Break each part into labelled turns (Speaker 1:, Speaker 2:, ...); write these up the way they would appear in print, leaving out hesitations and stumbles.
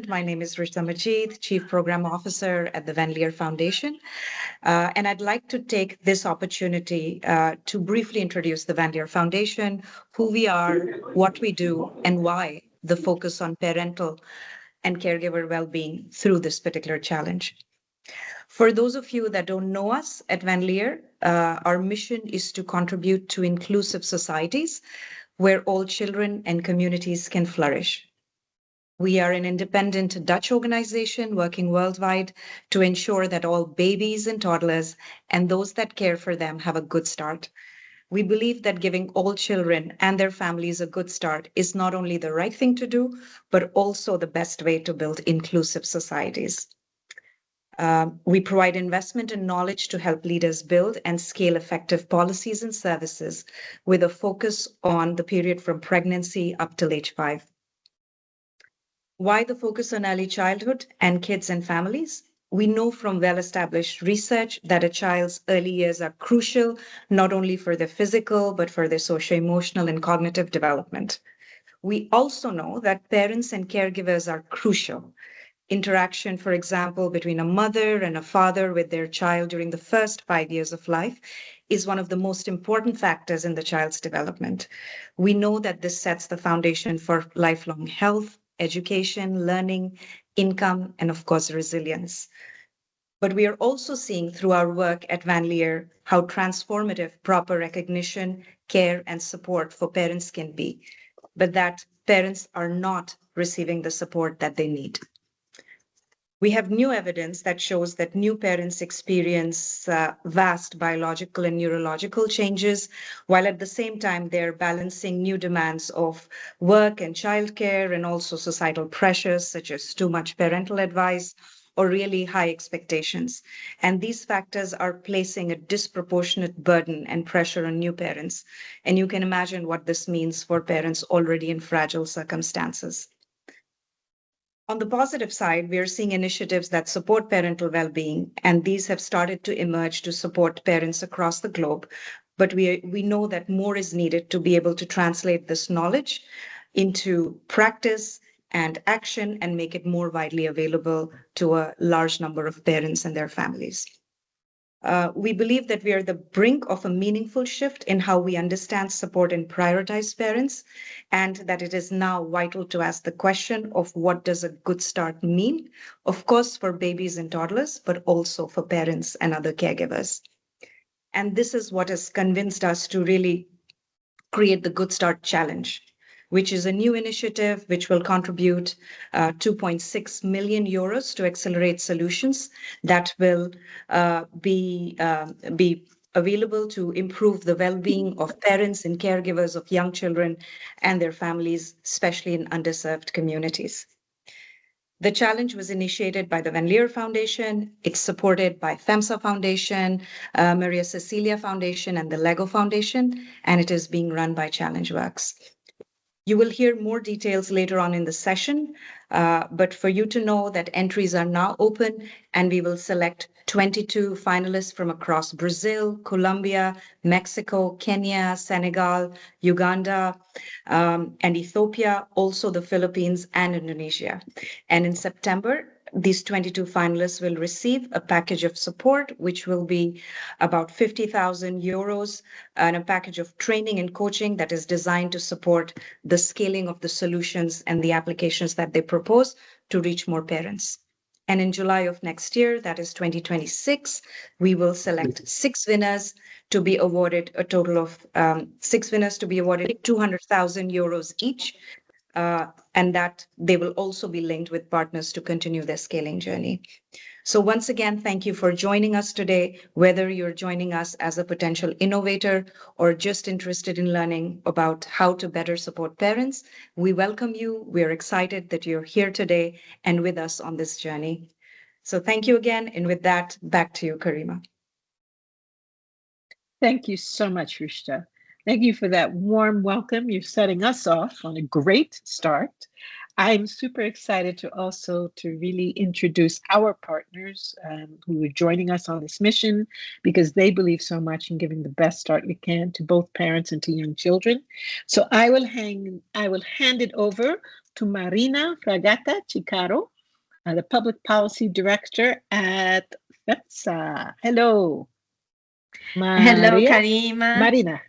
Speaker 1: mentioned, my name is Rishta Majid, Chief Program Officer at the Van Leer Foundation. And I'd like to take this opportunity to briefly introduce the Van Leer Foundation, who we are, what we do, and why the focus on parental and caregiver well-being through this particular challenge. For those of you that don't know us at Van Leer, our mission is to contribute to inclusive societies where all children and communities can flourish. We are an independent Dutch organization working worldwide to ensure that all babies and toddlers and those that care for them have a good start. We believe that giving all children and their families a good start is not only the right thing to do, but also the best way to build inclusive societies. We provide investment and knowledge to help leaders build and scale effective policies and services with a focus on the period from pregnancy up till age 5. Why the focus on early childhood and kids and families? We know from well-established research that a child's early years are crucial, not only for their physical, but for their socio-emotional and cognitive development. We also know that parents and caregivers are crucial. Interaction, for example, between a mother and a father with their child during the first 5 years of life is one of the most important factors in the child's development. We know that this sets the foundation for lifelong health, education, learning, income, and of course, resilience. But we are also seeing through our work at Van Leer how transformative proper recognition, care, and support for parents can be, but that parents are not receiving the support that they need. We have new evidence that shows that new parents experience vast biological and neurological changes, while at the same time they're balancing new demands of work and childcare and also societal pressures such as too much parental advice or really high expectations. And these factors are placing a disproportionate burden and pressure on new parents. And you can imagine what this means for parents already in fragile circumstances. On the positive side, we are seeing initiatives that support parental well-being, and these have started to emerge to support parents across the globe. But we know that more is needed to be able to translate this knowledge into practice and action and make it more widely available to a large number of parents and their families. We believe that we are the brink of a meaningful shift in how we understand, support, and prioritize parents, and that it is now vital to ask the question of what does a good start mean, of course, for babies and toddlers, but also for parents and other caregivers. And this is what has convinced us to really create the Good Start Challenge, which is a new initiative which will contribute 2.6 million euros to accelerate solutions that will be available to improve the well-being of parents and caregivers of young children and their families, especially in underserved communities. The challenge was initiated by the Van Leer Foundation. It's supported by FEMSA Foundation, Maria Cecilia Foundation, and the Lego Foundation, and it is being run by Challenge Works. You will hear more details later on in the session, but for you to know that entries are now open and we will select 22 finalists from across Brazil, Colombia, Mexico, Kenya, Senegal, Uganda, and Ethiopia, also the Philippines and Indonesia. And in September, these 22 finalists will receive a package of support, which will be about 50,000 euros, and a package of training and coaching that is designed to support the scaling of the solutions and the applications that they propose to reach more parents. And in July of next year, that is 2026, we will select 6 winners to be awarded a total of 6 winners to be awarded 200,000 euros each. And that they will also be linked with partners to continue their scaling journey. So once again, thank you for joining us today, whether you're joining us as a potential innovator or just interested in learning about how to better support parents. We welcome you. We're excited that you're here today and with us on this journey. So thank you again. And with that, back to you, Karima.
Speaker 2: Thank you so much, Rishta. Thank you for that warm welcome. You're setting us off on a great start. I'm super excited to really introduce our partners who are joining us on this mission because they believe so much in giving the best start we can to both parents and to young children. So I will hand it over to Marina Fragata Chicaro, the Public Policy Director at FEPSA. Hello.
Speaker 3: Hello, Karima.
Speaker 2: Marina,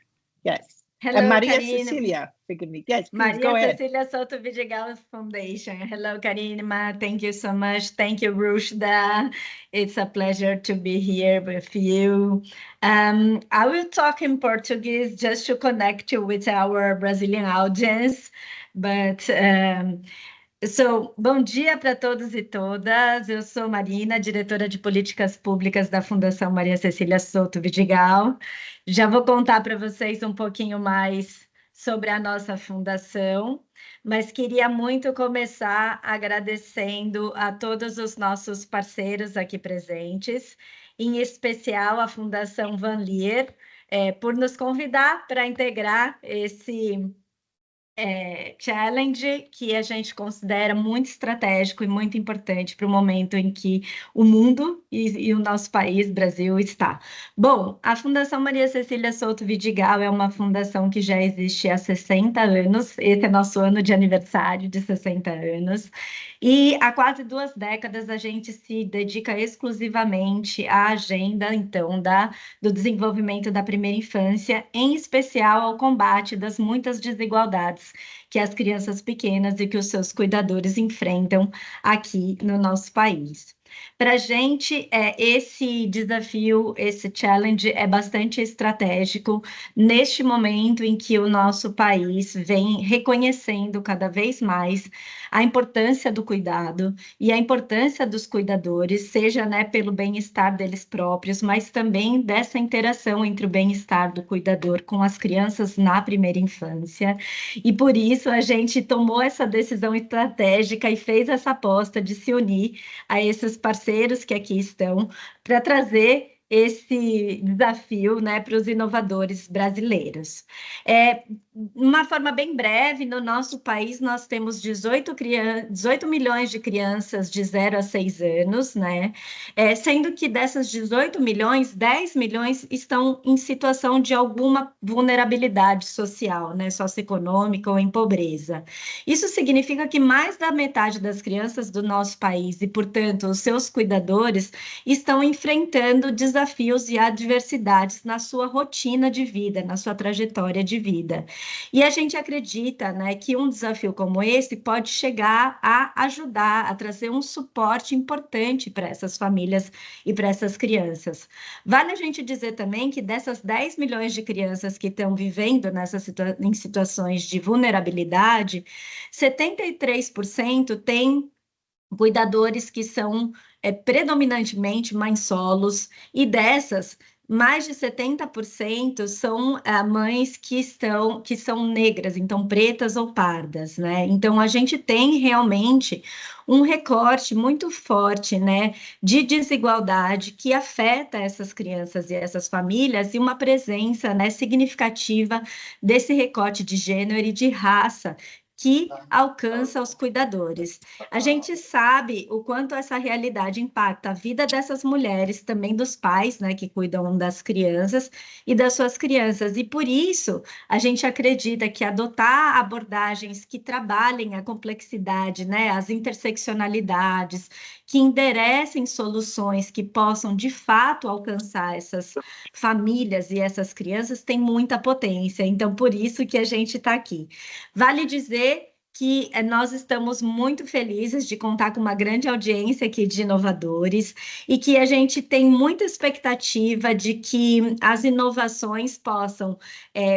Speaker 2: yes.
Speaker 3: Hello,
Speaker 2: Maria
Speaker 3: Karina.
Speaker 2: Cecilia, forgive me. Yes, please
Speaker 3: Maria
Speaker 2: go ahead.
Speaker 3: Cecilia Soto Vidigal Foundation. Hello, Karima. Thank you so much. Thank you, Rushda. It's a pleasure to be here with you. I will talk in Portuguese just to connect you with our Brazilian audience, but bom dia para todos e todas. Eu sou Marina, diretora de Políticas Públicas da Fundação Maria Cecília Soto Vidigal. Já vou contar para vocês um pouquinho mais sobre a nossa fundação, mas queria muito começar agradecendo a todos os nossos parceiros aqui presentes, em especial a Fundação Van Leer, por nos convidar para integrar esse challenge que a gente considera muito estratégico e muito importante para o momento em que o mundo e o nosso país, Brasil, está. Bom, a Fundação Maria Cecília Souto Vidigal é uma fundação que já existe há 60 anos, esse é nosso ano de aniversário de 60 anos, e há quase 2 décadas a gente se dedica exclusivamente à agenda, então, do desenvolvimento da primeira infância, em especial ao combate das muitas desigualdades que as crianças pequenas e que os seus cuidadores enfrentam aqui no nosso país. Para a gente, esse desafio, esse challenge é bastante estratégico neste momento em que o nosso país vem reconhecendo cada vez mais a importância do cuidado e a importância dos cuidadores, seja pelo bem-estar deles próprios, mas também dessa interação entre o bem-estar do cuidador com as crianças na primeira infância. E por isso a gente tomou essa decisão estratégica e fez essa aposta de se unir a esses parceiros que aqui estão para trazer esse desafio para os inovadores brasileiros. Uma forma bem breve, no nosso país nós temos 18 milhões de crianças de 0 a 6 anos, sendo que dessas 18 milhões, 10 milhões estão em situação de alguma vulnerabilidade social, socioeconômica ou em pobreza. Isso significa que mais da metade das crianças do nosso país e, portanto, os seus cuidadores estão enfrentando desafios e adversidades na sua rotina de vida, na sua trajetória de vida. E a gente acredita que um desafio como esse pode chegar a ajudar, a trazer um suporte importante para essas famílias e para essas crianças. Vale a gente dizer também que dessas 10 milhões de crianças que estão vivendo em situações de vulnerabilidade, 73% têm cuidadores que são predominantemente mães solos, e dessas, mais de 70% são mães que são negras, então pretas ou pardas, Então, a gente tem realmente um recorte muito forte, de desigualdade que afeta essas crianças e essas famílias, e uma presença, significativa desse recorte de gênero e de raça que alcança os cuidadores. A gente sabe o quanto essa realidade impacta a vida dessas mulheres, também dos pais, que cuidam das crianças e das suas crianças. E por isso, a gente acredita que adotar abordagens que trabalhem a complexidade, as interseccionalidades, que enderecem soluções que possam, de fato, alcançar essas famílias e essas crianças, tem muita potência. Então, por isso que a gente está aqui. Vale dizer que nós estamos muito felizes de contar com uma grande audiência aqui de inovadores e que a gente tem muita expectativa de que as inovações possam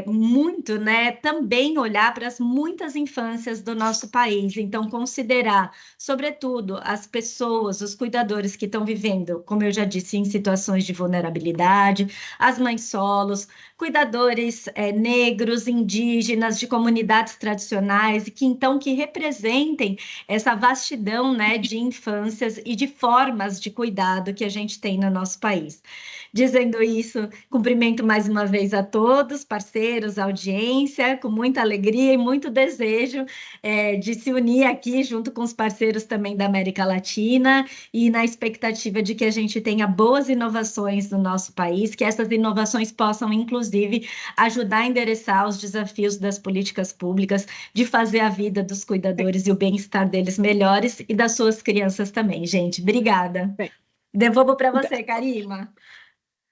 Speaker 3: muito, também olhar para as muitas infâncias do nosso país. Então, considerar, sobretudo, as pessoas, os cuidadores que estão vivendo, como eu já disse, em situações de vulnerabilidade, as mães solos, cuidadores negros, indígenas, de comunidades tradicionais, e que então que representem essa vastidão de infâncias e de formas de cuidado que a gente tem no nosso país. Dizendo isso, cumprimento mais uma vez a todos, parceiros, audiência, com muita alegria e muito desejo de se unir aqui junto com os parceiros também da América Latina, e na expectativa de que a gente tenha boas inovações no nosso país, que essas inovações possam, inclusive, ajudar a endereçar os desafios das políticas públicas, de fazer a vida vida dos cuidadores e o bem-estar deles melhores e das suas crianças também, gente. Obrigada. Devolvo para você, Karima.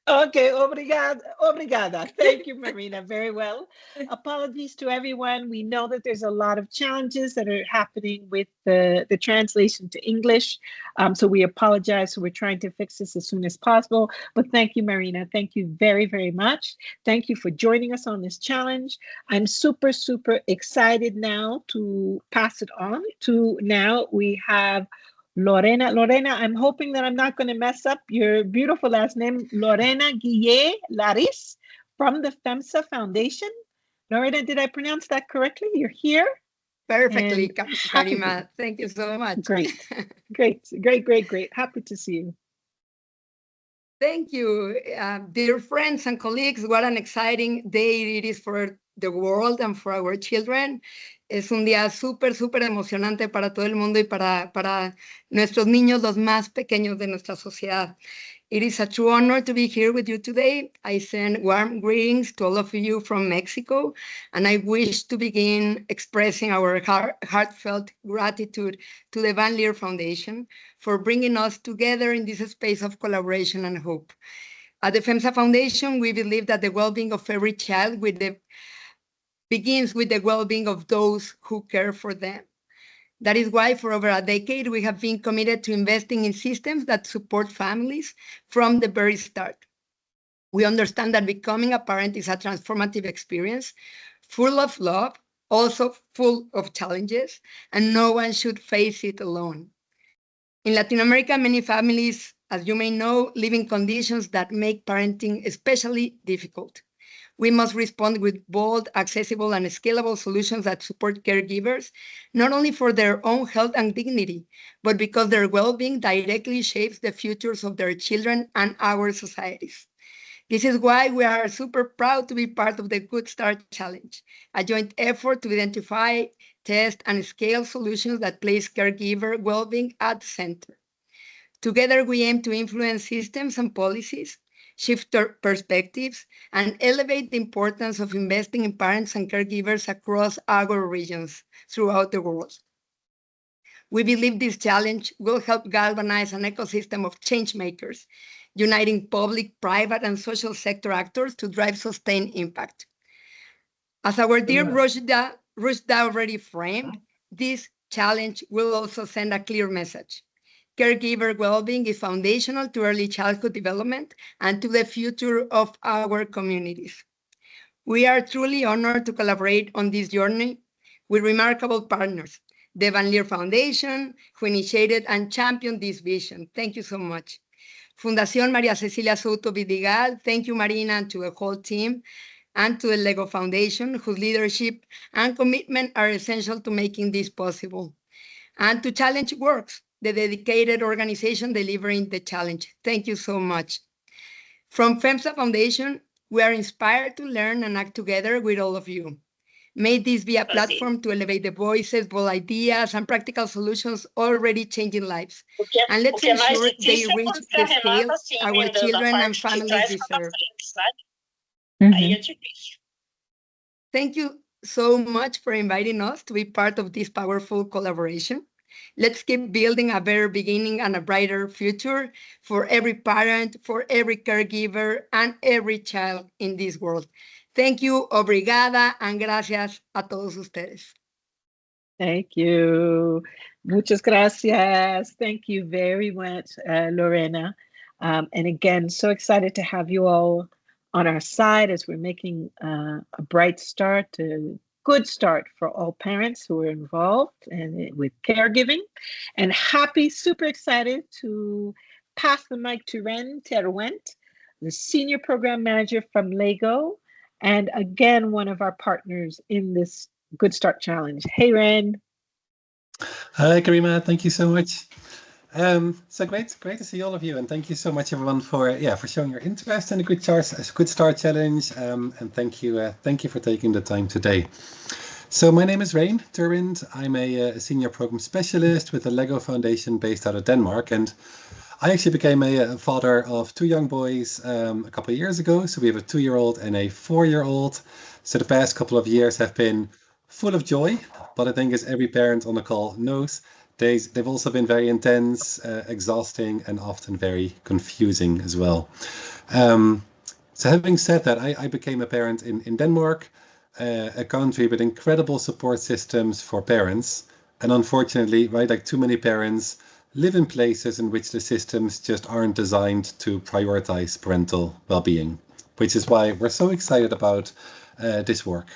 Speaker 2: Okay, obrigada. Thank you, Marina. Very well. Apologies to everyone. We know that there's a lot of challenges that are happening with the translation to English. So we apologize. So we're trying to fix this as soon as possible. But thank you, Marina. Thank you very, very much. Thank you for joining us on this challenge. I'm super, super excited now to pass it on to now we have Lorena, I'm hoping that I'm not going to mess up your beautiful last name, Lorena Guillet Laris from the FEMSA Foundation. Lorena, did I pronounce that correctly? You're here?
Speaker 4: Perfectly, Karima. Thank you so much.
Speaker 2: Great. Happy to see you.
Speaker 4: Thank you, dear friends and colleagues. What an exciting day it is for the world and for our children. Es un día súper, súper emocionante para todo el mundo y para nuestros niños, los más pequeños de nuestra sociedad. It is a true honor to be here with you today. I send warm greetings to all of you from Mexico, and I wish to begin expressing our heartfelt gratitude to the Van Leer Foundation for bringing us together in this space of collaboration and hope. At the FEMSA Foundation, we believe that the well-being of every child begins with the well-being of those who care for them. That is why for over a decade, we have been committed to investing in systems that support families from the very start. We understand that becoming a parent is a transformative experience, full of love, also full of challenges, and no one should face it alone. In Latin America, many families, as you may know, live in conditions that make parenting especially difficult. We must respond with bold, accessible, and scalable solutions that support caregivers, not only for their own health and dignity, but because their well-being directly shapes the futures of their children and our societies. This is why we are super proud to be part of the Good Start Challenge, a joint effort to identify, test, and scale solutions that place caregiver well-being at the center. Together, we aim to influence systems and policies, shift perspectives, and elevate the importance of investing in parents and caregivers across our regions throughout the world. We believe this challenge will help galvanize an ecosystem of change makers, uniting public, private, and social sector actors to drive sustained impact. As our dear Rushda already framed, this challenge will also send a clear message. Caregiver well-being is foundational to early childhood development and to the future of our communities. We are truly honored to collaborate on this journey with remarkable partners, the Van Leer Foundation, who initiated and championed this vision. Thank you so much. Fundación María Cecilia Souto Vidigal, thank you, Marina, and to the whole team, and to the Lego Foundation, whose leadership and commitment are essential to making this possible. And to Challenge Works, the dedicated organization delivering the challenge. Thank you so much. From FEMSA Foundation, we are inspired to learn and act together with all of you. May this be a platform to elevate the voices, bold ideas, and practical solutions already changing lives. And let's ensure they reach the scale our children and families deserve. Thank you so much for inviting us to be part of this powerful collaboration. Let's keep building a better beginning and a brighter future for every parent, for every caregiver, and every child in this world. Thank you, obrigada, and gracias a todos ustedes.
Speaker 2: Thank you. Muchas gracias. Thank you very much, Lorena. And again, so excited to have you all on our side as we're making a bright start, a good start for all parents who are involved and with caregiving. And happy, super excited to pass the mic to Ren Teruent, the Senior Program Manager from LEGO, and again, one of our partners in this Good Start Challenge. Hey, Ren.
Speaker 5: Hi, Karima. Thank you so much. So great to see all of you, and thank you so much, everyone, for showing your interest in the Good Start Challenge, and thank you for taking the time today. So my name is Rein Turwind. I'm a senior program specialist with the LEGO Foundation based out of Denmark, and I actually became a father of two young boys a couple of years ago. So we have a 2-year-old and a 4-year-old. So the past couple of years have been full of joy, but I think as every parent on the call knows, they've also been very intense, exhausting, and often very confusing as well. So having said that, I became a parent in Denmark, a country with incredible support systems for parents. And unfortunately, right, like too many parents live in places in which the systems just aren't designed to prioritize parental well-being, which is why we're so excited about this work.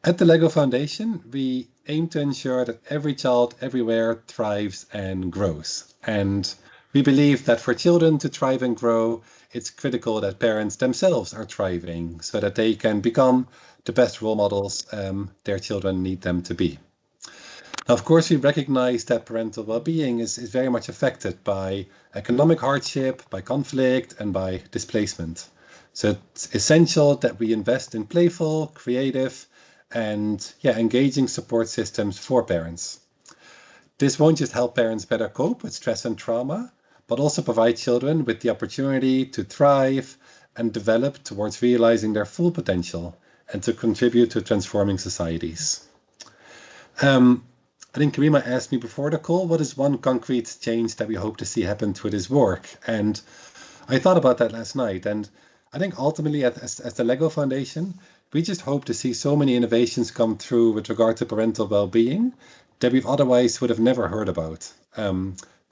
Speaker 5: At the LEGO Foundation, we aim to ensure that every child everywhere thrives and grows. And we believe that for children to thrive and grow, it's critical that parents themselves are thriving so that they can become the best role models their children need them to be. Now, of course, we recognize that parental well-being is very much affected by economic hardship, by conflict, and by displacement. So it's essential that we invest in playful, creative, and engaging support systems for parents. This won't just help parents better cope with stress and trauma, but also provide children with the opportunity to thrive and develop towards realizing their full potential and to contribute to transforming societies. I think Karima asked me before the call, what is one concrete change that we hope to see happen through this work? And I thought about that last night. And I think ultimately as the LEGO Foundation, we just hope to see so many innovations come through with regard to parental well-being that we've otherwise would have never heard about.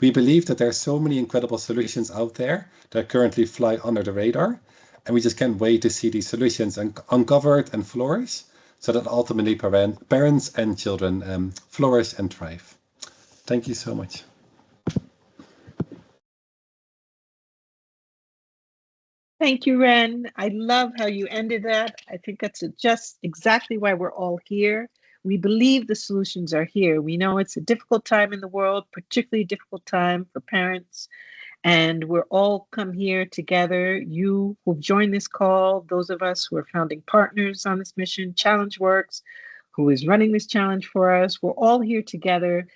Speaker 5: We believe that there's so many incredible solutions out there that currently fly under the radar, and we just can't wait to see these solutions uncovered and flourish so that ultimately parents and children flourish and thrive. Thank you so much.
Speaker 2: Thank you, Ren. I love how you ended that. I think that's just exactly why we're all here. We believe the solutions are here. We know it's a difficult time in the world, particularly a difficult time for parents. And we're all come here together. You who've joined this call, those of us who are founding partners on this mission, ChallengeWorks, who is running this challenge for us, we're all here together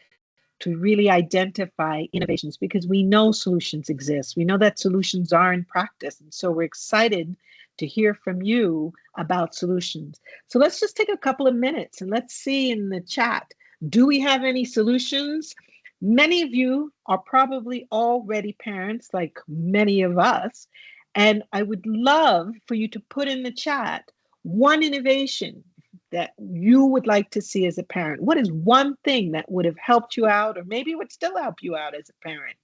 Speaker 2: to really identify innovations because we know solutions exist. We know that solutions are in practice. And so we're excited to hear from you about solutions. So let's just take a couple of minutes and let's see in the chat, do we have any solutions? Many of you are probably already parents, like many of us. And I would love for you to put in the chat one innovation that you would like to see as a parent. What is one thing that would have helped you out, or maybe would still help you out as a parent?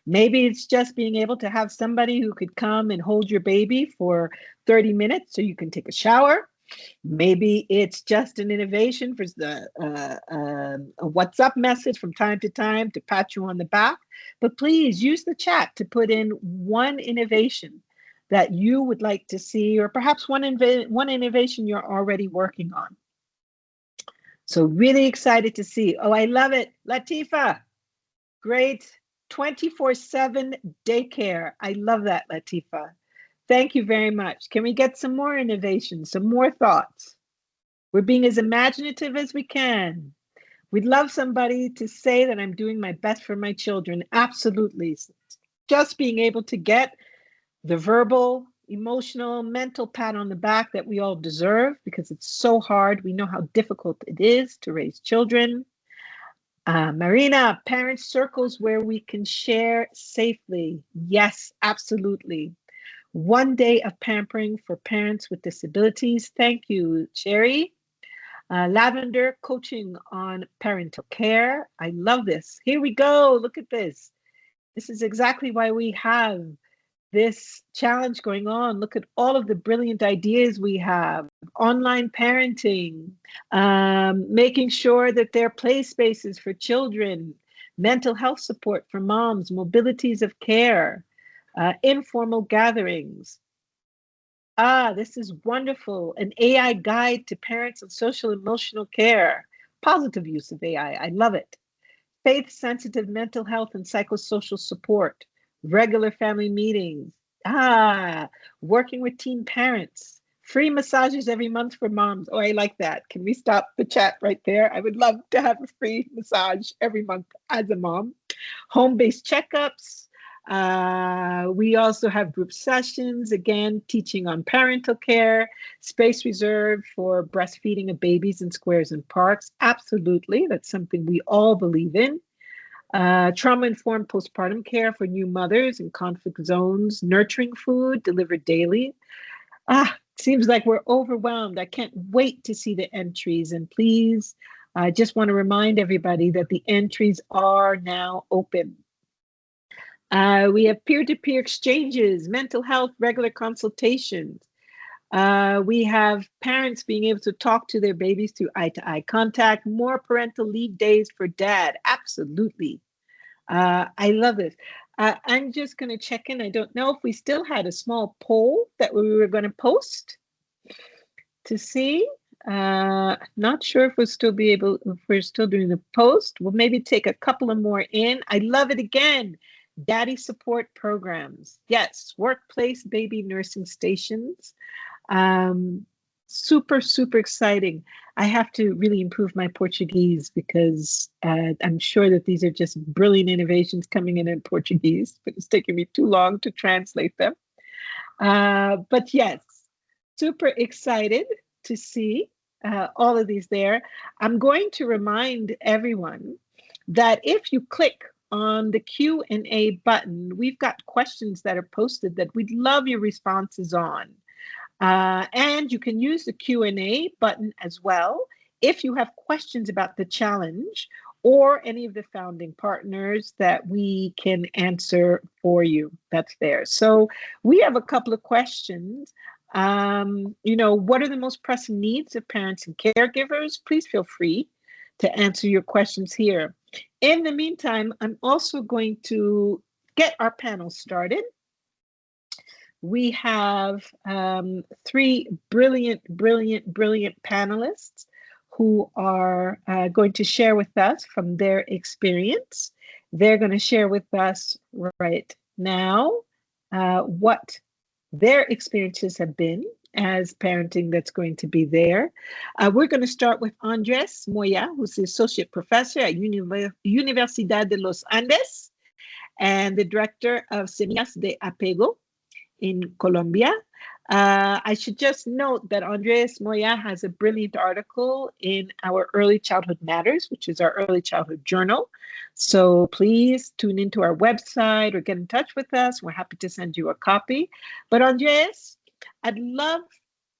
Speaker 2: Maybe it's just being able to have somebody who could come and hold your baby for 30 minutes so you can take a shower. Maybe it's just an innovation for a WhatsApp message from time to time to pat you on the back. But please use the chat to put in one innovation that you would like to see, or perhaps one innovation you're already working on. So really excited to see. Oh, I love it. Latifa, great 24/7 daycare. I love that, Latifa. Thank you very much. Can we get some more innovations, some more thoughts? We're being as imaginative as we can. We'd love somebody to say that I'm doing my best for my children. Absolutely. Just being able to get the verbal, emotional, mental pat on the back that we all deserve because it's so hard. We know how difficult it is to raise children. Marina, parent circles where we can share safely. Yes, absolutely. One day of pampering for parents with disabilities. Thank you, Sherry. Lavender, coaching on parental care. I love this. Here we go. Look at this. This is exactly why we have this challenge going on. Look at all of the brilliant ideas we have. Online parenting, making sure that there are play spaces for children, mental health support for moms, mobilities of care, informal gatherings. This is wonderful. An AI guide to parents on social emotional care. Positive use of AI. I love it. Faith-sensitive mental health and psychosocial support. Regular family meetings. Working with teen parents. Free massages every month for moms. Oh, I like that. Can we stop the chat right there? I would love to have a free massage every month as a mom. Home-based checkups. We also have group sessions, again, teaching on parental care, space reserved for breastfeeding of babies in squares and parks. Absolutely, that's something we all believe in. Trauma-informed postpartum care for new mothers in conflict zones, nurturing food delivered daily. Seems like we're overwhelmed. I can't wait to see the entries. And please, I just want to remind everybody that the entries are now open. We have peer-to-peer exchanges, mental health, regular consultations. We have parents being able to talk to their babies through eye-to-eye contact, more parental leave days for dad. Absolutely. I love this. I'm just going to check in. I don't know if we still had a small poll that we were going to post to see. Not sure if we'll still be able, if we're still doing the post. We'll maybe take a couple of more in. I love it again. Daddy support programs. Yes, workplace baby nursing stations. Super, super exciting. I have to really improve my Portuguese because I'm sure that these are just brilliant innovations coming in Portuguese, but it's taking me too long to translate them. But yes, super excited to see all of these there. I'm going to remind everyone that if you click on the Q&A button, we've got questions that are posted that we'd love your responses on. And you can use the Q&A button as well if you have questions about the challenge or any of the founding partners that we can answer for you. That's there. So we have a couple of questions. What are the most pressing needs of parents and caregivers? Please feel free to answer your questions here. In the meantime, I'm also going to get our panel started. We have 3 brilliant panelists who are going to share with us from their experience. They're going to share with us right now what their experiences have been as parenting that's going to be there. We're going to start with Andres Moya, who's the associate professor at Universidad de los Andes and the director of Semillas de Apego in Colombia. I should just note that Andres Moya has a brilliant article in our Early Childhood Matters, which is our early childhood journal. So please tune into our website or get in touch with us. We're happy to send you a copy. But Andres, I'd love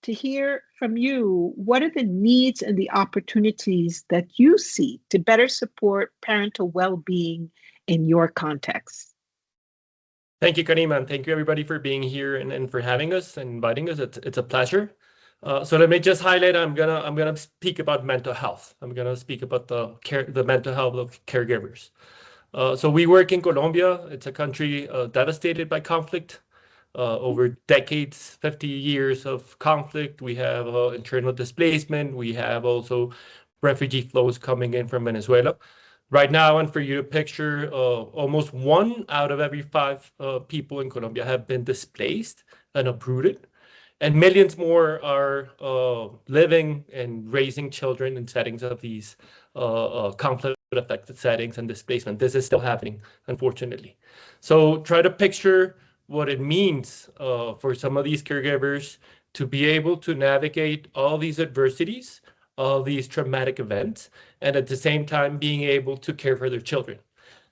Speaker 2: to hear from you. What are the needs and the opportunities that you see to better support parental well-being in your context?
Speaker 6: Thank you, Karima, and thank you everybody for being here and for having us and inviting us. It's a pleasure. So let me just highlight. I'm gonna speak about mental health. I'm gonna speak about the mental health of caregivers. So we work in Colombia. It's a country devastated by conflict. Over decades, 50 years of conflict. We have internal displacement. We have also refugee flows coming in from Venezuela. Right now, and for you to picture, almost 1 out of every 5 people in Colombia have been displaced and uprooted, and millions more are living and raising children in settings of these conflict-affected settings and displacement. This is still happening, unfortunately. So try to picture what it means for some of these caregivers to be able to navigate all these adversities, all these traumatic events, and at the same time being able to care for their children.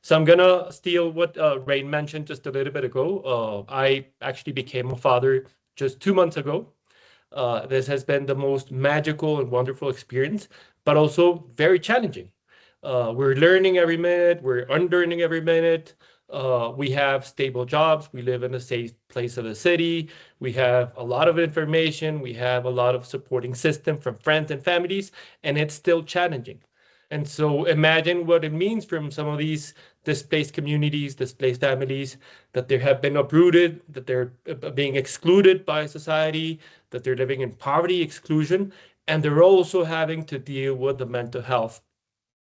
Speaker 6: So I'm gonna steal what Rain mentioned just a little bit ago. I actually became a father just 2 months ago. This has been the most magical and wonderful experience, but also very challenging. We're learning every minute, we're unlearning every minute. We have stable jobs. We live in a safe place of the city. We have a lot of information. We have a lot of supporting system from friends and families, and it's still challenging. And so imagine what it means from some of these displaced communities, displaced families, that they have been uprooted, that they're being excluded by society, that they're living in poverty, exclusion, and they're also having to deal with the mental health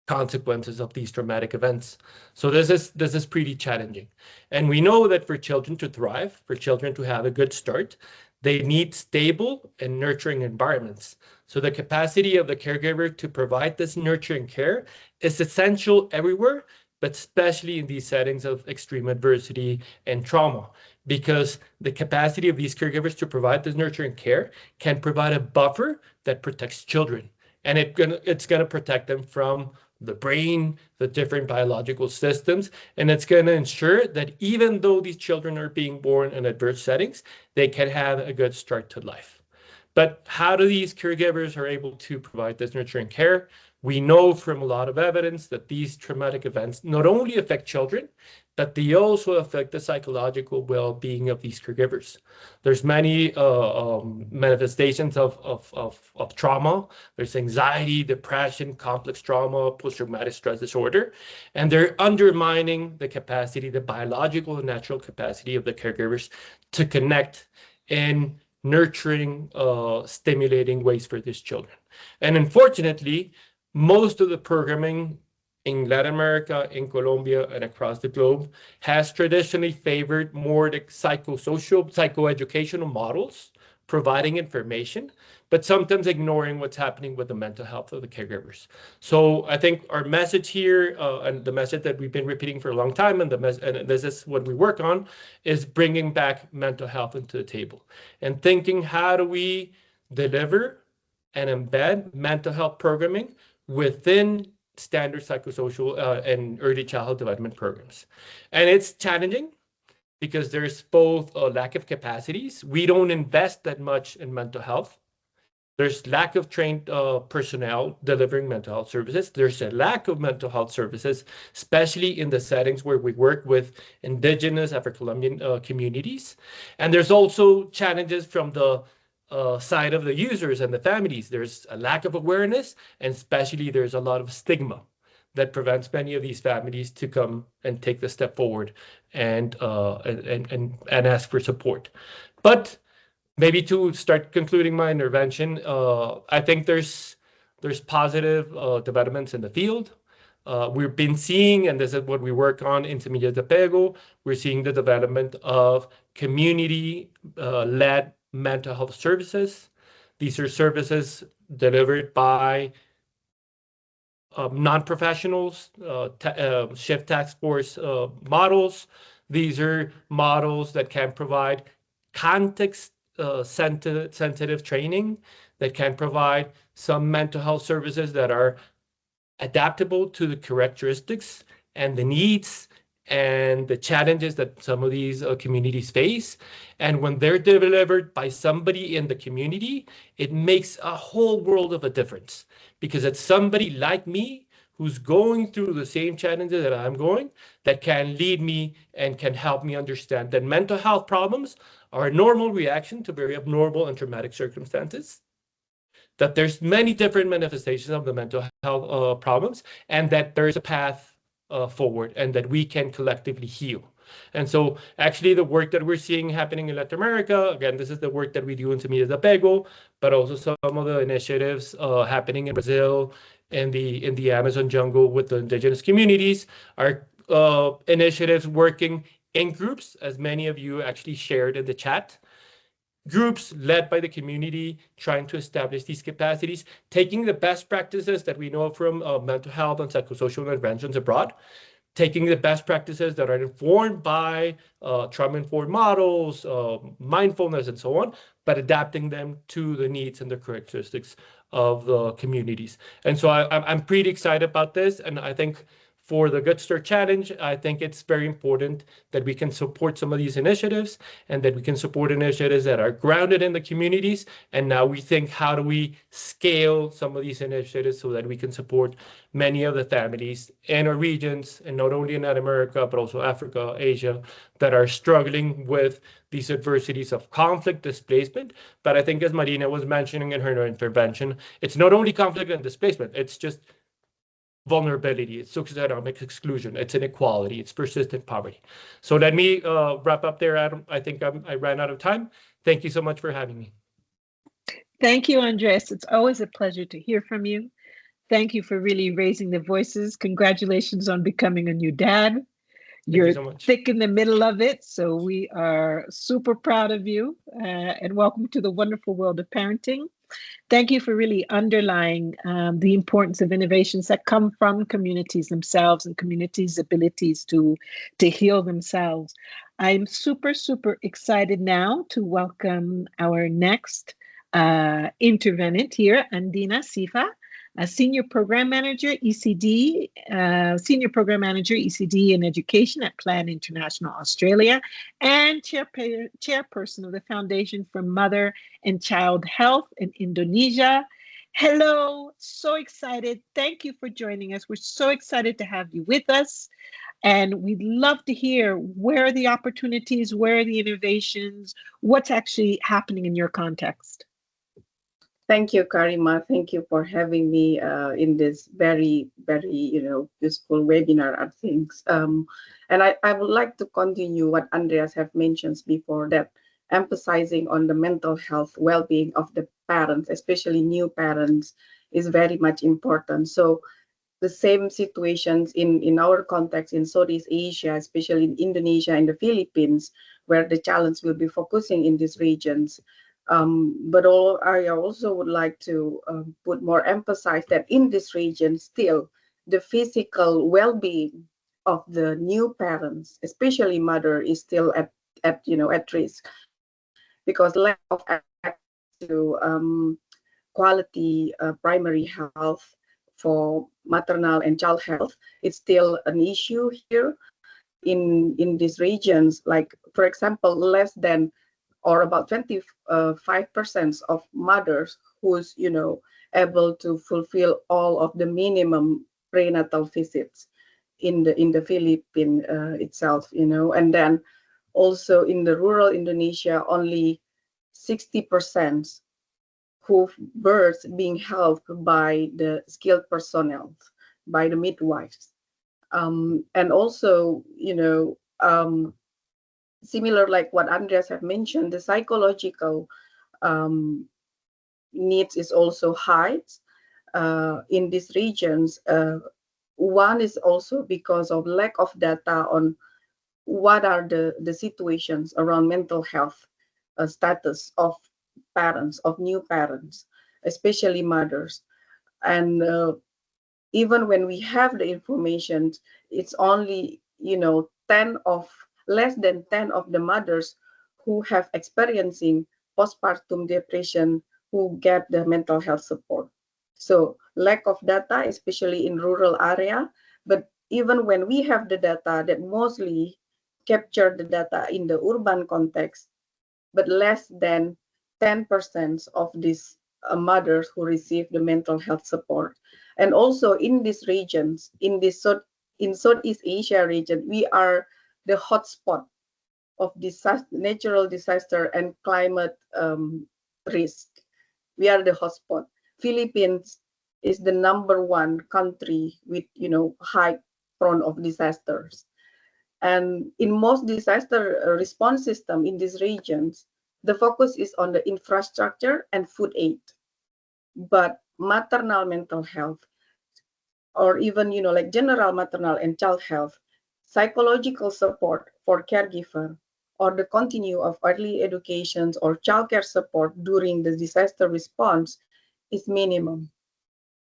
Speaker 6: consequences of these traumatic events. So this is pretty challenging. And we know that for children to thrive, for children to have a good start, they need stable and nurturing environments. So the capacity of the caregiver to provide this nurturing care is essential everywhere, but especially in these settings of extreme adversity and trauma, because the capacity of these caregivers to provide this nurturing care can provide a buffer that protects children. And it's gonna protect them from the brain, the different biological systems, and it's going to ensure that even though these children are being born in adverse settings, they can have a good start to life. But how do these caregivers are able to provide this nurturing care? We know from a lot of evidence that these traumatic events not only affect children, but they also affect the psychological well-being of these caregivers. There's many manifestations of trauma. There's anxiety, depression, complex trauma, post-traumatic stress disorder, and they're undermining the capacity, the biological and natural capacity of the caregivers to connect in nurturing, stimulating ways for these children. And unfortunately, most of the programming in Latin America, in Colombia, and across the globe has traditionally favored more the psychosocial, psychoeducational models, providing information, but sometimes ignoring what's happening with the mental health of the caregivers. So I think our message here, and the message that we've been repeating for a long time, and this is what we work on, is bringing back mental health into the table and thinking, how do we deliver and embed mental health programming within standard psychosocial and early childhood development programs. And it's challenging because there's both a lack of capacities. We don't invest that much in mental health. There's lack of trained personnel delivering mental health services. There's a lack of mental health services, especially in the settings where we work with indigenous Afro-Colombian communities. And there's also challenges from the side of the users and the families. There's a lack of awareness, and especially there's a lot of stigma that prevents many of these families to come and take the step forward and ask for support. But maybe to start concluding my intervention, I think there's positive developments in the field. We've been seeing, and this is what we work on in Semillas de Apego, we're seeing the development of community-led mental health services. These are services delivered by non-professionals, shift task force models. These are models that can provide context sensitive training, that can provide some mental health services that are adaptable to the characteristics and the needs and the challenges that some of these communities face. And when they're delivered by somebody in the community, it makes a whole world of a difference, because it's somebody like me who's going through the same challenges that I'm going, that can lead me and can help me understand that mental health problems are a normal reaction to very abnormal and traumatic circumstances, that there's many different manifestations of the mental health problems, and that there's a path forward, and that we can collectively heal. And so actually the work that we're seeing happening in Latin America, again, this is the work that we do in Semillas de Apego, but also some of the initiatives happening in Brazil, in the Amazon jungle with the indigenous communities, are initiatives working in groups, as many of you actually shared in the chat. Groups led by the community, trying to establish these capacities, taking the best practices that we know from mental health and psychosocial interventions abroad, taking the best practices that are informed by trauma-informed models, mindfulness, and so on, but adapting them to the needs and the characteristics of the communities. And so I'm pretty excited about this, and I think for the Good Start Challenge, I think it's very important that we can support some of these initiatives, and that we can support initiatives that are grounded in the communities. And now we think, how do we scale some of these initiatives so that we can support many of the families in our regions, and not only in Latin America, but also Africa, Asia, that are struggling with these adversities of conflict, displacement. But I think, as Marina was mentioning in her intervention, it's not only conflict and displacement, it's just vulnerability, it's socioeconomic exclusion, it's inequality, it's persistent poverty. So let me wrap up there, Adam. I think I ran out of time. Thank you so much for having me.
Speaker 2: Thank you, Andres. It's always a pleasure to hear from you. Thank you for really raising the voices. Congratulations on becoming a new dad. You're so thick in the middle of it, so we are super proud of you, and welcome to the wonderful world of parenting. Thank you for really underlying the importance of innovations that come from communities themselves and communities' abilities to heal themselves. I'm super, super excited now to welcome our next intervenant here, Andina Sifa, a Senior Program Manager, ECD, Senior Program Manager, ECD in Education at Plan International Australia, and Chairperson of the Foundation for Mother and Child Health in Indonesia. Hello, so excited. Thank you for joining us. We're so excited to have you with us. And we'd love to hear where are the opportunities, where are the innovations, what's actually happening in your context.
Speaker 7: Thank you, Karima. Thank you for having me in this very, very, useful webinar, I think. And I would like to continue what Andreas have mentioned before, that emphasizing on the mental health, well-being of the parents, especially new parents, is very much important. So the same situations in our context in Southeast Asia, especially in Indonesia and the Philippines, where the challenge will be focusing in these regions. But I also would like to put more emphasis that in this region, still the physical well-being of the new parents, especially mother, is still at risk, because lack of access to quality primary health for maternal and child health is still an issue here in these regions. Like, for example, less than or about 25% of mothers who's able to fulfill all of the minimum prenatal visits in the Philippines itself, and then also in the rural Indonesia, only 60% who births being helped by the skilled personnel, by the midwives, and also similar like what Andreas have mentioned, the psychological needs is also high in these regions. One is also because of lack of data on what are the situations around mental health status of parents, of new parents, especially mothers. And even when we have the information, it's only less than 10 of the mothers who have experiencing postpartum depression who get the mental health support. So lack of data, especially in rural area, but even when we have the data that mostly capture the data in the urban context, but less than 10% of these mothers who receive the mental health support. And also in these regions, in Southeast Asia region, we are the hotspot of natural disaster and climate risk. We are the hotspot. Philippines is the #1 country with high prone of disasters. And in most disaster response system in these regions, the focus is on the infrastructure and food aid. But maternal mental health, or even like general maternal and child health, psychological support for caregiver, or the continue of early education or childcare support during the disaster response is minimum.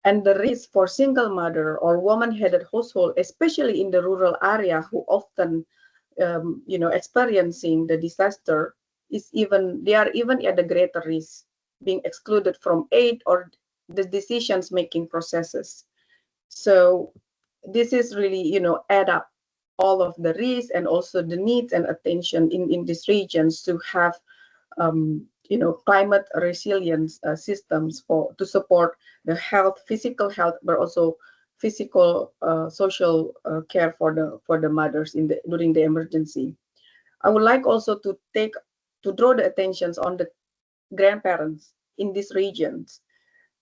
Speaker 7: And the risk for single mother or woman-headed household, especially in the rural area who often experiencing the disaster, they are even at a greater risk being excluded from aid or the decisions making processes. So this is really add up all of the risks and also the needs and attention in these regions to have climate resilience systems to support the health, physical health, but also physical social care for the mothers during the emergency. I would like also to draw the attentions on the grandparents in these regions.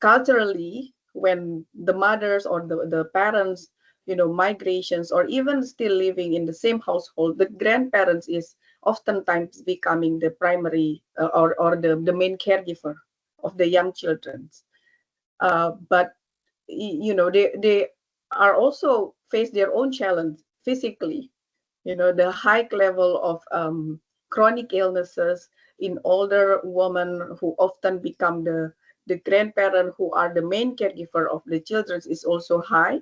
Speaker 7: Culturally, when the mothers or the parents migrations, or even still living in the same household, the grandparents is oftentimes becoming the primary or the main caregiver of the young children. But they are also face their own challenge physically. The high level of chronic illnesses in older women who often become the the grandparent who are the main caregiver of the children is also high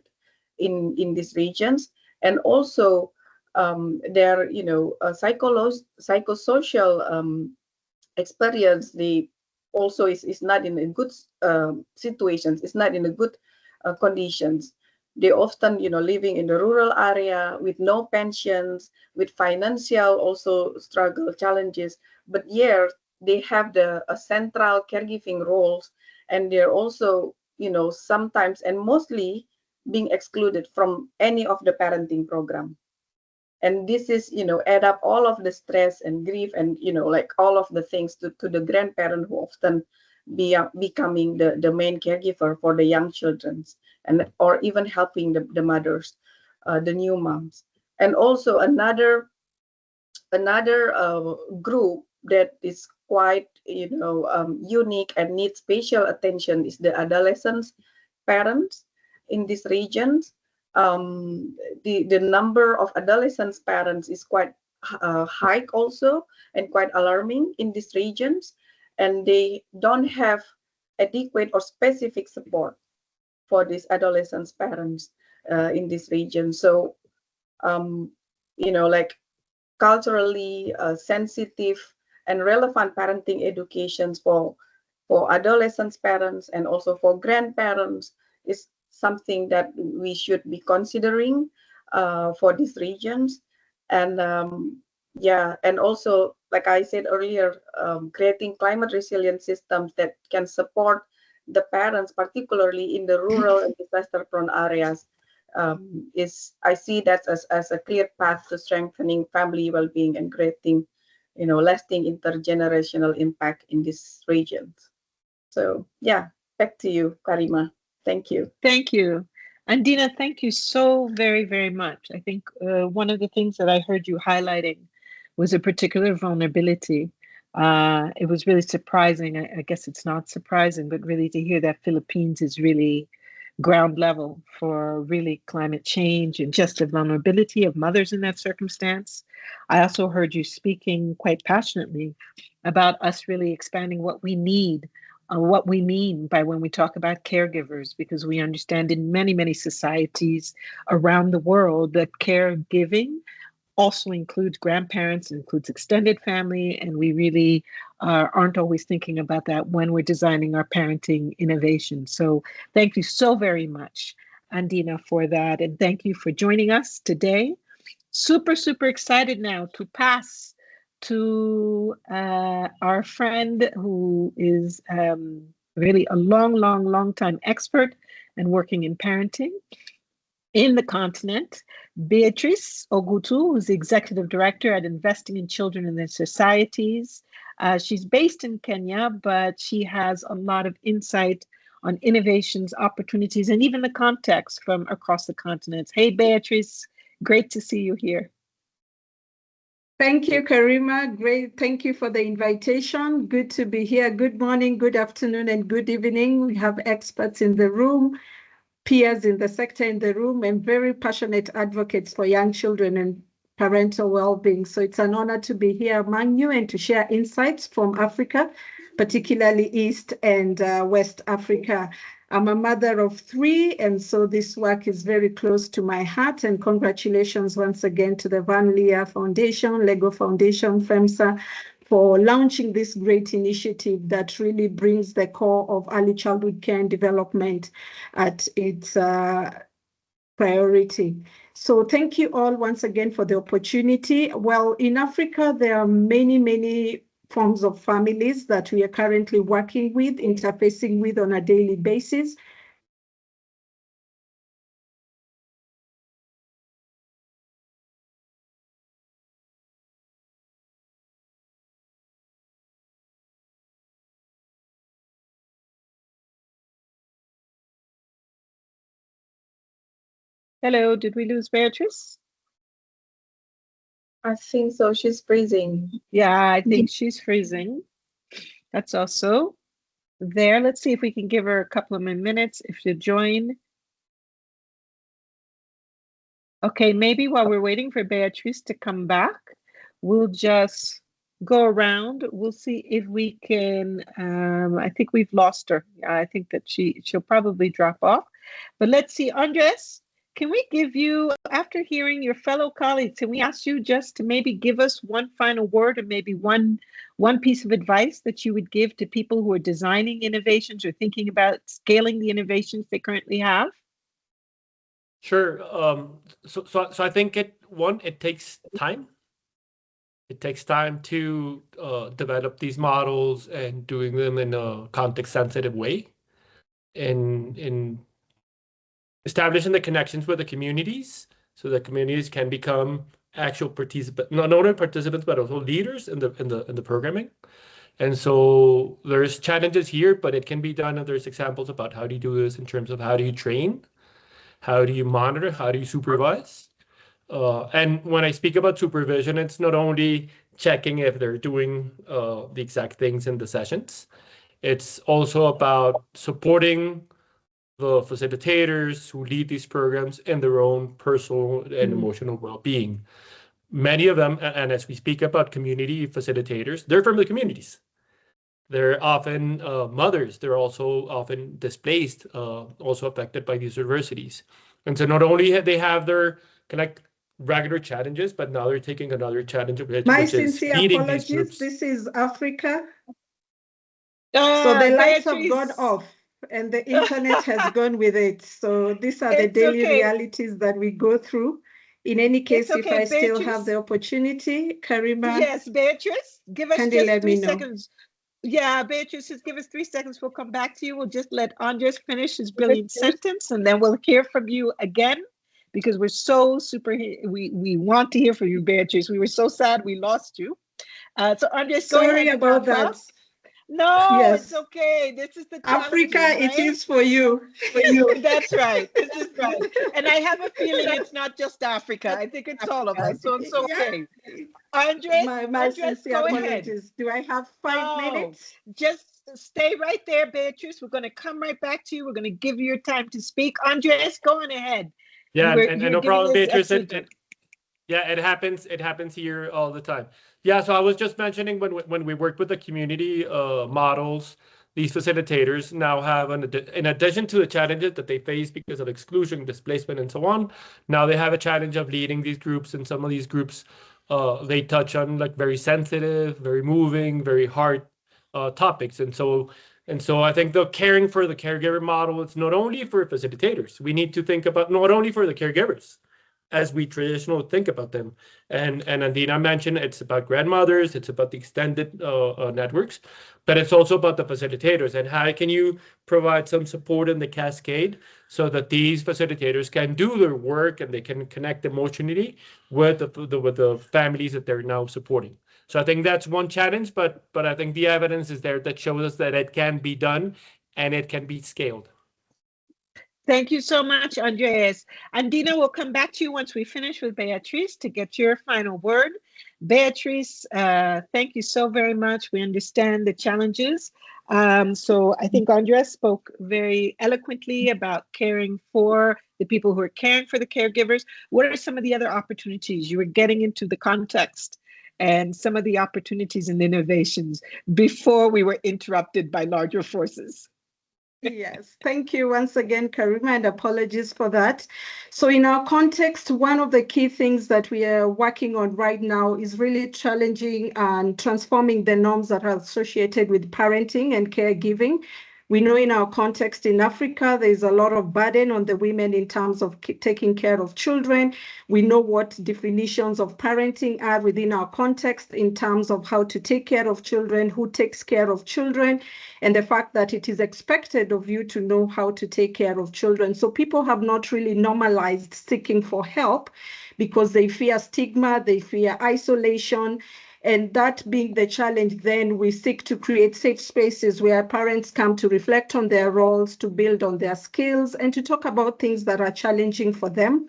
Speaker 7: in these regions. And also their psychosocial experience, they also is not in a good situations, it's not in a good conditions. They often living in the rural area with no pensions, with financial also struggle challenges, but yeah, they have the central caregiving roles, and they're also sometimes and mostly being excluded from any of the parenting program. And this is add up all of the stress and grief and like all of the things to the grandparent who often becoming the main caregiver for the young children, and or even helping the mothers, the new moms. And also another group that is quite unique and needs special attention is the adolescents parents in these regions. The number of adolescents parents is quite high also, and quite alarming in these regions, and they don't have adequate or specific support for these adolescents parents in this region. So like culturally sensitive and relevant parenting educations for adolescents parents and also for grandparents is something that we should be considering for these regions. And yeah, and also, like I said earlier, creating climate resilient systems that can support the parents, particularly in the rural and disaster prone areas, is, I see that as a clear path to strengthening family well-being and creating lasting intergenerational impact in these regions. So yeah, back to you, Karima. Thank you.
Speaker 2: Thank you. Andina, thank you so very, very much. I think one of the things that I heard you highlighting was a particular vulnerability. It was really surprising. I guess it's not surprising, but really to hear that Philippines is really ground level for really climate change and just the vulnerability of mothers in that circumstance. I also heard you speaking quite passionately about us really expanding what we need, what we mean by when we talk about caregivers, because we understand in many, many societies around the world that caregiving also includes grandparents, includes extended family, and we really aren't always thinking about that when we're designing our parenting innovation. So thank you so very much, Andina, for that, and thank you for joining us today. Super, super excited now to pass to our friend who is really a long time expert and working in parenting in the continent, Beatrice Ogutu, who's the Executive Director at Investing in Children and Their Societies. She's based in Kenya, but she has a lot of insight on innovations, opportunities, and even the context from across the continent. Hey, Beatrice, great to see you here.
Speaker 8: Thank you, Karima. Great. Thank you for the invitation. Good to be here. Good morning, good afternoon, and good evening. We have experts in the room, peers in the sector in the room, and very passionate advocates for young children and parental well-being. So it's an honor to be here among you and to share insights from Africa, particularly East and West Africa. I'm a mother of 3, and so this work is very close to my heart. And congratulations once again to the Van Leer Foundation, Lego Foundation, FEMSA, for launching this great initiative that really brings the core of early childhood care and development at its priority. So thank you all once again for the opportunity. Well, in Africa, there are many forms of families that we are currently working with, interfacing with on a daily basis.
Speaker 2: Hello, did we lose Beatrice?
Speaker 7: I think so. She's freezing.
Speaker 2: Yeah, I think she's freezing. That's also there. Let's see if we can give her a couple of minutes if you join. Okay, maybe while we're waiting for Beatrice to come back, we'll just go around. We'll see if we can, I think we've lost her. I think that she'll probably drop off. But let's see, Andres, can we give you, after hearing your fellow colleagues, can we ask you just to maybe give us one final word or maybe one piece of advice that you would give to people who are designing innovations or thinking about scaling the innovations they currently have?
Speaker 6: Sure. So I think it takes time. It takes time to develop these models and doing them in a context-sensitive way, in establishing the connections with the communities, so that communities can become actual participants, not only participants but also leaders in the programming. And so there's challenges here, but it can be done. And there's examples about how do you do this in terms of how do you train, how do you monitor, how do you supervise. And when I speak about supervision, it's not only checking if they're doing the exact things in the sessions. It's also about supporting the facilitators who lead these programs in their own personal and emotional well-being. Many of them, and as we speak about community facilitators, they're from the communities. They're often mothers. They're also often displaced, also affected by these adversities. And so not only have they have their regular challenges, but now they're taking another challenge, which is leading these groups.
Speaker 8: This is Africa. So the lights have gone off and the internet has gone with it. So these are the daily realities that we go through. In any case, if I still have the opportunity, Karima.
Speaker 2: Yes, Beatrice, give us just 3 seconds. Yeah, Beatrice, just give us 3 seconds. We'll come back to you. We'll just let Andres finish his brilliant sentence, and then we'll hear from you again, because we're so we want to hear from you, Beatrice. We were so sad we lost you. So Andres,
Speaker 8: sorry about that.
Speaker 2: No, yes. It's okay. This is the
Speaker 8: Africa, right? It is for you.
Speaker 2: That's right. This is right. And I have a feeling it's not just Africa. I think it's all of us. So it's okay. Andres,
Speaker 8: my sincere apologies. Do I have 5 minutes?
Speaker 2: Just stay right there, Beatrice. We're going to come right back to you. We're going to give you your time to speak. Andres, go on ahead.
Speaker 6: Yeah, and no problem, Beatrice. It happens here all the time. Yeah, so I was just mentioning when we worked with the community models, these facilitators now have, in addition to the challenges that they face because of exclusion, displacement, and so on, now they have a challenge of leading these groups. And some of these groups, they touch on very sensitive, very moving, very hard topics. And so I think the caring for the caregiver model, it's not only for facilitators. We need to think about not only for the caregivers, as we traditionally think about them. And Andina mentioned it's about grandmothers, it's about the extended networks, but it's also about the facilitators and how can you provide some support in the cascade so that these facilitators can do their work and they can connect emotionally with the families that they're now supporting. So I think that's one challenge, but I think the evidence is there that shows us that it can be done and it can be scaled.
Speaker 2: Thank you so much, Andreas. Andina, we'll come back to you once we finish with Beatrice to get your final word. Beatrice, thank you so very much. We understand the challenges. So I think Andreas spoke very eloquently about caring for the people who are caring for the caregivers. What are some of the other opportunities? You were getting into the context and some of the opportunities and innovations before we were interrupted by larger forces.
Speaker 8: Yes, thank you once again, Karima, and apologies for that. So in our context, one of the key things that we are working on right now is really challenging and transforming the norms that are associated with parenting and caregiving. We know in our context in Africa, there's a lot of burden on the women in terms of taking care of children. We know what definitions of parenting are within our context in terms of how to take care of children, who takes care of children, and the fact that it is expected of you to know how to take care of children. So people have not really normalized seeking for help because they fear stigma, they fear isolation. And that being the challenge, then we seek to create safe spaces where parents come to reflect on their roles, to build on their skills, and to talk about things that are challenging for them.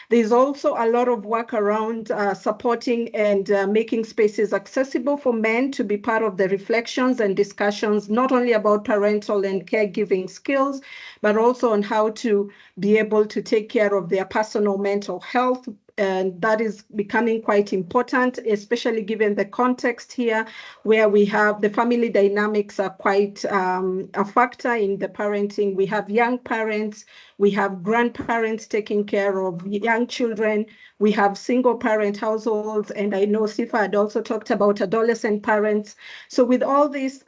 Speaker 8: There's also a lot of work around supporting and making spaces accessible for men to be part of the reflections and discussions, not only about parental and caregiving skills, but also on how to be able to take care of their personal mental health and that is becoming quite important, especially given the context here, where we have the family dynamics are quite a factor in the parenting. We have young parents, we have grandparents taking care of young children, we have single parent households, and I know Sifa had also talked about adolescent parents. So with all these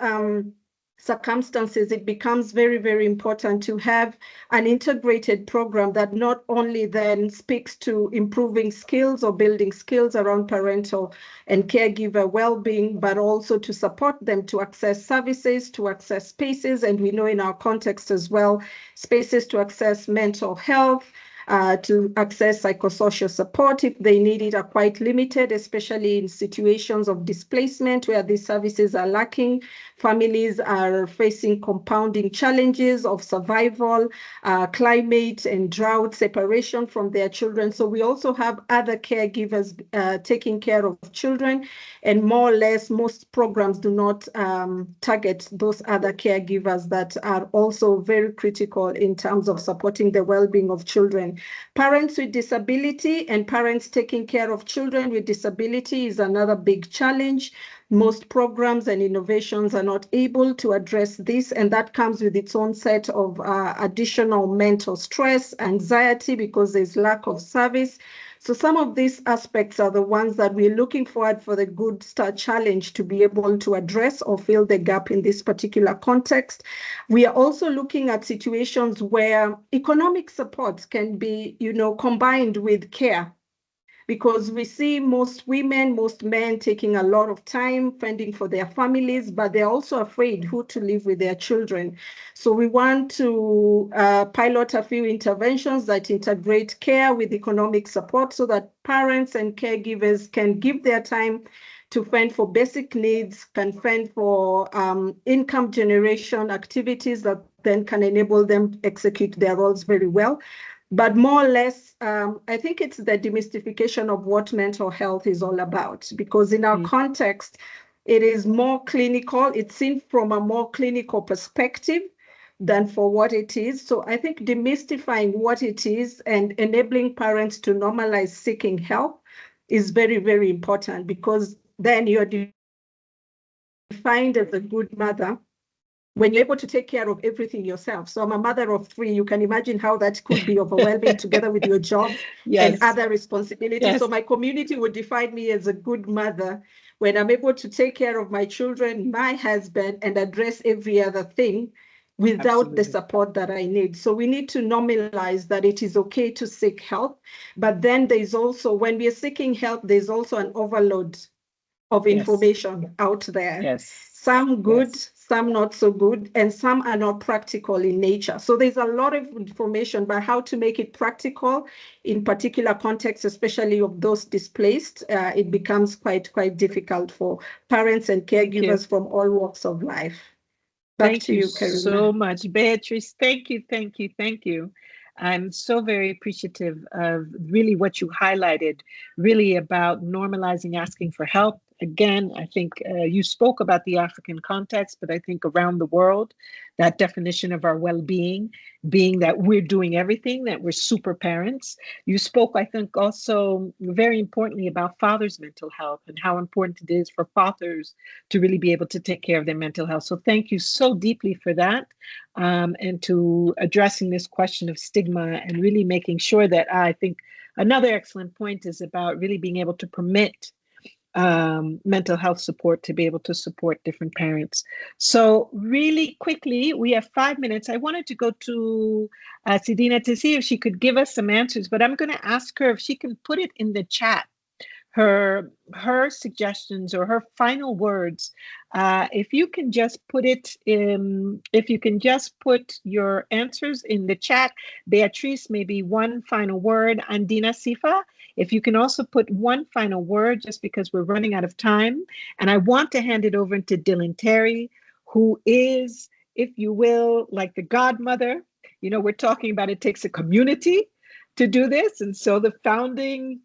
Speaker 8: circumstances, it becomes very, very important to have an integrated program that not only then speaks to improving skills or building skills around parental and caregiver well-being, but also to support them to access services, to access spaces, and we know in our context as well, spaces to access mental health, to access psychosocial support if they need it are quite limited, especially in situations of displacement where these services are lacking. Families are facing compounding challenges of survival, climate and drought, separation from their children. So we also have other caregivers taking care of children, and more or less most programs do not target those other caregivers that are also very critical in terms of supporting the well-being of children. Parents with disability and parents taking care of children with disability is another big challenge. Most programs and innovations are not able to address this, and that comes with its own set of additional mental stress, anxiety, because there's lack of service. So some of these aspects are the ones that we're looking forward for the Good Start Challenge to be able to address or fill the gap in this particular context. We are also looking at situations where economic supports can be, combined with care, because we see most women, most men taking a lot of time fending for their families, but they're also afraid who to live with their children. So we want to pilot a few interventions that integrate care with economic support so that parents and caregivers can give their time to fend for basic needs, can fend for income generation activities that then can enable them to execute their roles very well. But more or less, I think it's the demystification of what mental health is all about, because in our context, it is more clinical. It's seen from a more clinical perspective than for what it is. So I think demystifying what it is and enabling parents to normalize seeking help is very, very important, because then you're defined as a good mother when you're able to take care of everything yourself. So I'm a mother of 3. You can imagine how that could be overwhelming together with your job and other responsibilities.
Speaker 2: Yes.
Speaker 8: So my community would define me as a good mother when I'm able to take care of my children, my husband, and address every other thing without the support that I need. So we need to normalize that it is okay to seek help. But then there's also, when we are seeking help, there's also an overload of information out there.
Speaker 2: Yes.
Speaker 8: Some good, some not so good, and some are not practical in nature. So there's a lot of information, but how to make it practical in particular contexts, especially of those displaced, it becomes quite difficult for parents and caregivers from all walks of life. Back to you, Karima.
Speaker 2: So much, Beatrice. Thank you. I'm so very appreciative of really what you highlighted, really about normalizing asking for help. Again, I think you spoke about the African context, but I think around the world, that definition of our well-being, being that we're doing everything, that we're super parents. You spoke, I think, also very importantly about fathers' mental health and how important it is for fathers to really be able to take care of their mental health. So thank you so deeply for that, and to addressing this question of stigma and really making sure that I think another excellent point is about really being able to permit mental health support to be able to support different parents. So really quickly, we have 5 minutes. I wanted to go to Sidina to see if she could give us some answers, but I'm going to ask her if she can put it in the chat, her suggestions or her final words. If you can just put it in, if you can just put your answers in the chat. Beatrice, maybe one final word. Andina, Sifa, if you can also put one final word, just because we're running out of time. And I want to hand it over to Dylan Terry, who is, if you will, like the godmother. You know, we're talking about it takes a community to do this. And so the founding,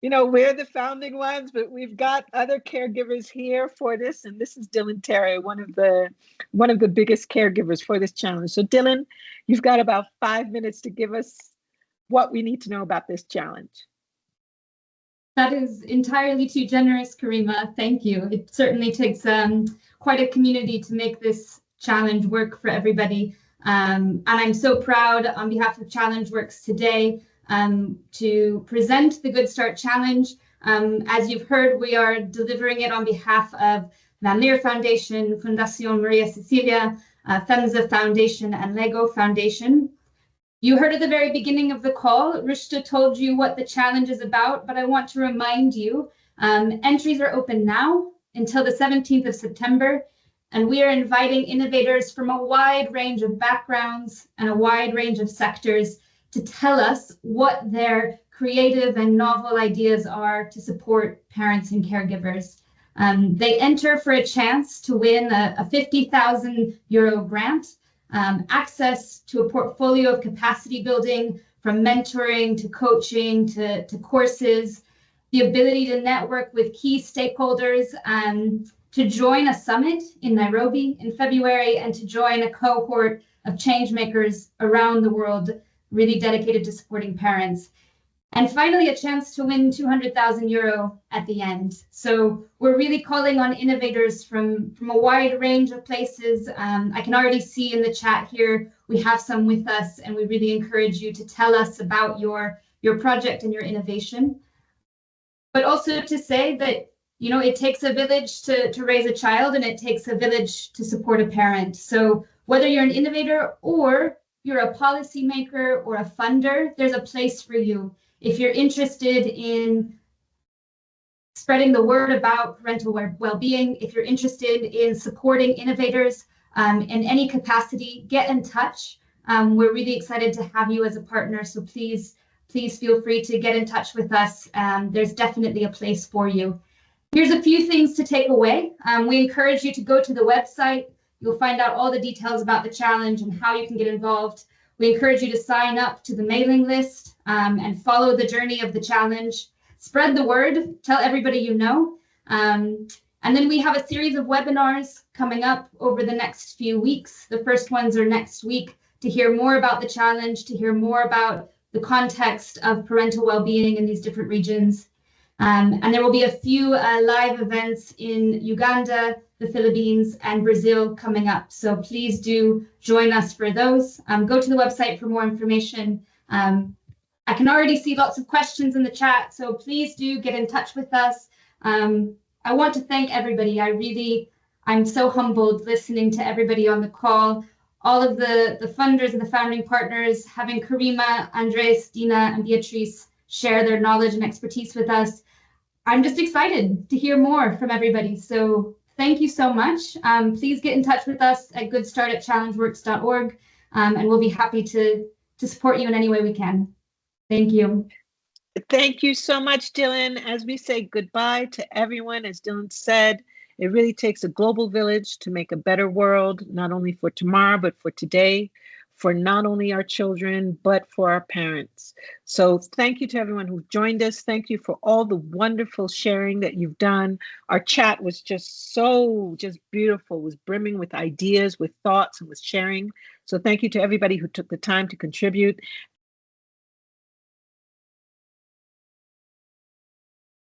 Speaker 2: you know, we're the founding ones, but we've got other caregivers here for this. And this is Dylan Terry, one of the biggest caregivers for this challenge. So Dylan, you've got about 5 minutes to give us what we need to know about this challenge.
Speaker 9: That is entirely too generous, Karima. Thank you. It certainly takes quite a community to make this challenge work for everybody. And I'm so proud on behalf of Challenge Works today to present the Good Start Challenge. As you've heard, we are delivering it on behalf of Van Leer Foundation, Fundación Maria Cecilia, FEMSA Foundation, and Lego Foundation. You heard at the very beginning of the call, Rushta told you what the challenge is about, but I want to remind you, entries are open now until the 17th of September, and we are inviting innovators from a wide range of backgrounds and a wide range of sectors to tell us what their creative and novel ideas are to support parents and caregivers. They enter for a chance to win a €50,000 grant, access to a portfolio of capacity building, from mentoring to coaching to courses, the ability to network with key stakeholders, to join a summit in Nairobi in February, and to join a cohort of change makers around the world really dedicated to supporting parents. And finally, a chance to win €200,000 at the end. So we're really calling on innovators from a wide range of places. I can already see in the chat here, we have some with us, and we really encourage you to tell us about your project and your innovation. But also to say that, you know, it takes a village to raise a child, and it takes a village to support a parent. So whether you're an innovator or you're a policymaker or a funder, there's a place for you. If you're interested in spreading the word about parental well-being, if you're interested in supporting innovators in any capacity, get in touch. We're really excited to have you as a partner, so please feel free to get in touch with us. There's definitely a place for you. Here's a few things to take away. We encourage you to go to the website. You'll find out all the details about the challenge and how you can get involved. We encourage you to sign up to the mailing list and follow the journey of the challenge. Spread the word, tell everybody you know. And then we have a series of webinars coming up over the next few weeks. The first ones are next week to hear more about the challenge, to hear more about the context of parental well-being in these different regions. And there will be a few live events in Uganda, the Philippines, and Brazil coming up. So please do join us for those. Go to the website for more information. I can already see lots of questions in the chat, so please do get in touch with us. I want to thank everybody. I'm so humbled listening to everybody on the call, all of the funders and the founding partners, having Karima, Andres, Dina, and Beatrice share their knowledge and expertise with us. I'm just excited to hear more from everybody. So thank you so much. Please get in touch with us at goodstart@challengeworks.org, and we'll be happy to support you in any way we can. Thank you.
Speaker 2: Thank you so much, Dylan. As we say goodbye to everyone, as Dylan said, it really takes a global village to make a better world, not only for tomorrow, but for today, for not only our children, but for our parents. So thank you to everyone who joined us. Thank you for all the wonderful sharing that you've done. Our chat was just beautiful, it was brimming with ideas, with thoughts, and with sharing. So thank you to everybody who took the time to contribute.